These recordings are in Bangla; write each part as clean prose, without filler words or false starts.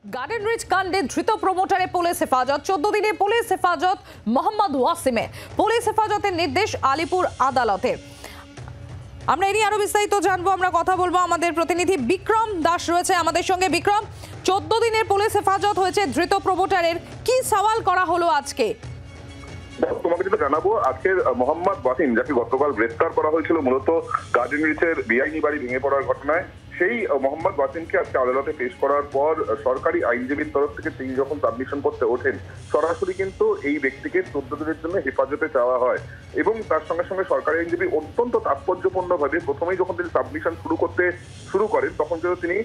গার্ডেন রিচ কাণ্ডে ধৃত প্রমোটারে পুলিশ হেফাজত 14 দিনের পুলিশ হেফাজত মোহাম্মদ ওয়াসিমের পুলিশ হেফাজতের নির্দেশ আলিপুর আদালতের। আমরা এরই আরো বিস্তারিত জানবো, আমরা কথা বলবো আমাদের প্রতিনিধি বিক্রম দাস রয়েছে আমাদের সঙ্গে। বিক্রম, 14 দিনের পুলিশ হেফাজত হয়েছে ধৃত প্রমোটারের, কি সওয়াল করা হলো আজকে? তোমাকে যেটা জানাবো, আজকের মোহাম্মদ ওয়াসিম, যাকে গতকাল গ্রেফতার করা হয়েছিল মূলত গার্ডেন রিচের বেআইনি বাড়ি ভেঙে পড়ার ঘটনায়, সেই মোহাম্মদ ওয়াসিমকে আজকে আদালতে পেশ করার পর সরকারি আইনজীবীর তরফ থেকে তিনি যখন সাবমিশন করতে ওঠেন, সরাসরি কিন্তু এই ব্যক্তিকে 14 দিনের জন্য হেফাজতে চাওয়া হয় এবং তার সঙ্গে সঙ্গে সরকারি আইনজীবী অত্যন্ত তাৎপর্যপূর্ণভাবে প্রথমেই যখন তিনি সাবমিশন শুরু করেন তখন কিন্তু তিনি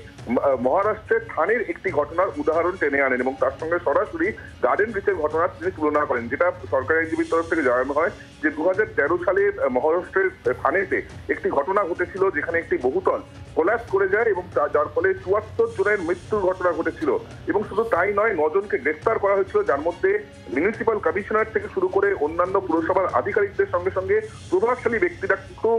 মহারাষ্ট্রের থানের একটি ঘটনার উদাহরণ টেনে আনেন এবং তার সঙ্গে সরাসরি গার্ডেন রিচের ঘটনার তিনি তুলনা করেন, যেটা সরকারি আইনজীবীর তরফ থেকে জানানো হয় যে 2013 সালে মহারাষ্ট্রের থানেতে একটি ঘটনা ঘটেছিল যেখানে একটি বহুতল কোল্যাপস করে যায় এবং যার ফলে 74 জনের মৃত্যুর ঘটনা ঘটেছিল এবং শুধু তাই নয়, 9 জনকে গ্রেফতার করা হয়েছিল, যার মধ্যে মিউনিসিপাল কমিশনার থেকে শুরু করে অন্যান্য পুরসভার আধিকারিকদের সঙ্গে সঙ্গে প্রভাবশালী ব্যক্তিরা কিন্তু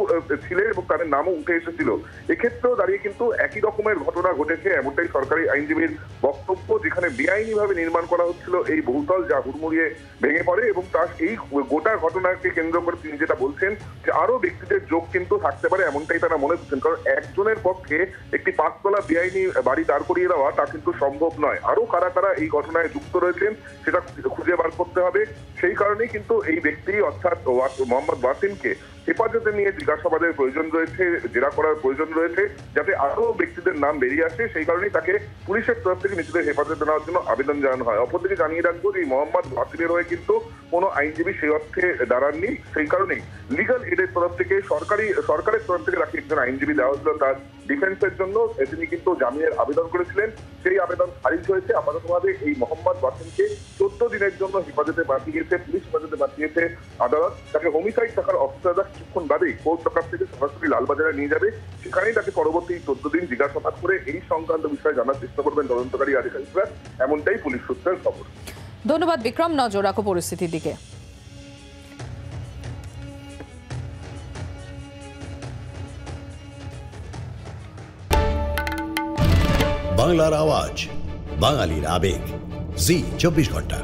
ছিলেন এবং তাদের নামও উঠে এসেছিল। এক্ষেত্রেও দাঁড়িয়ে কিন্তু একই রকমের ঘটনা ঘটেছে এমনটাই সরকারি আইনজীবীর বক্তব্য, যেখানে বেআইনিভাবে নির্মাণ করা হচ্ছিল এই বহুতল, যা হুড়মুড়িয়ে ভেঙে পড়ে এবং তার এই গোটা ঘটনাকে কেন্দ্র করে তিনি যেটা বলছেন যে আরো ব্যক্তিদের যোগ কিন্তু থাকতে পারে, এমনটাই তারা মনে করছেন। কারণ একজনের পক্ষে একটি 5তলা বেআইনি বাড়ি দাঁড় করিয়ে দেওয়া তা কিন্তু সম্ভব নয়। আরো কারা কারা এই ঘটনায় যুক্ত রয়েছেন সেটা খুঁজে বার করতে হবে। সেই কারণেই কিন্তু এই ব্যক্তি অর্থাৎ মোহাম্মদ ওয়াসিমকে হেফাজতে নিয়ে জিজ্ঞাসাবাদের প্রয়োজন রয়েছে, জেরা করার প্রয়োজন রয়েছে, যাতে আরো ব্যক্তিদের নাম বেরিয়ে আসে। সেই কারণেই তাকে পুলিশের তরফ থেকে নিজেদের হেফাজতে নেওয়ার জন্য আবেদন জানানো হয়। অপরদিকে জানিয়ে রাখবো যে মোহাম্মদ ওয়াসিমের হয়ে কিন্তু কোনো আইনজীবী সেই অর্থে দাঁড়াননি। সেই কারণেই লিগাল এডের তরফ থেকে সরকারের তরফ থেকে তাকে একজন আইনজীবী দেওয়া হয়েছিল তার ডিফেন্সের জন্য। তিনি কিন্তু জামিনের আবেদন করেছিলেন, সেই আবেদন খারিজ হয়েছে। আপাততভাবে এই মোহাম্মদ ওয়াসিমকে 14 দিনের জন্য হেফাজতে পাঠিয়েছে, পুলিশ হেফাজতে পাঠিয়েছে আদালত। তাকে হোমিসাইড শাখার অফিসাররা কিছুক্ষণ বাদেই কোর্ট চক্র থেকে সরাসরি লালবাজারে নিয়ে যাবে, সেখানেই তাকে পরবর্তী 14 দিন জিজ্ঞাসাবাদ করে এই সংক্রান্ত বিষয়ে জানার চেষ্টা করবেন তদন্তকারী আধিকারিকরা, এমনটাই পুলিশ সূত্রের খবর। ধন্যবাদ বিক্রম, নজর রাখো পরিস্থিতির দিকে। বাংলার আওয়াজ, বাঙালির আবেগ, জি 24 ঘন্টা।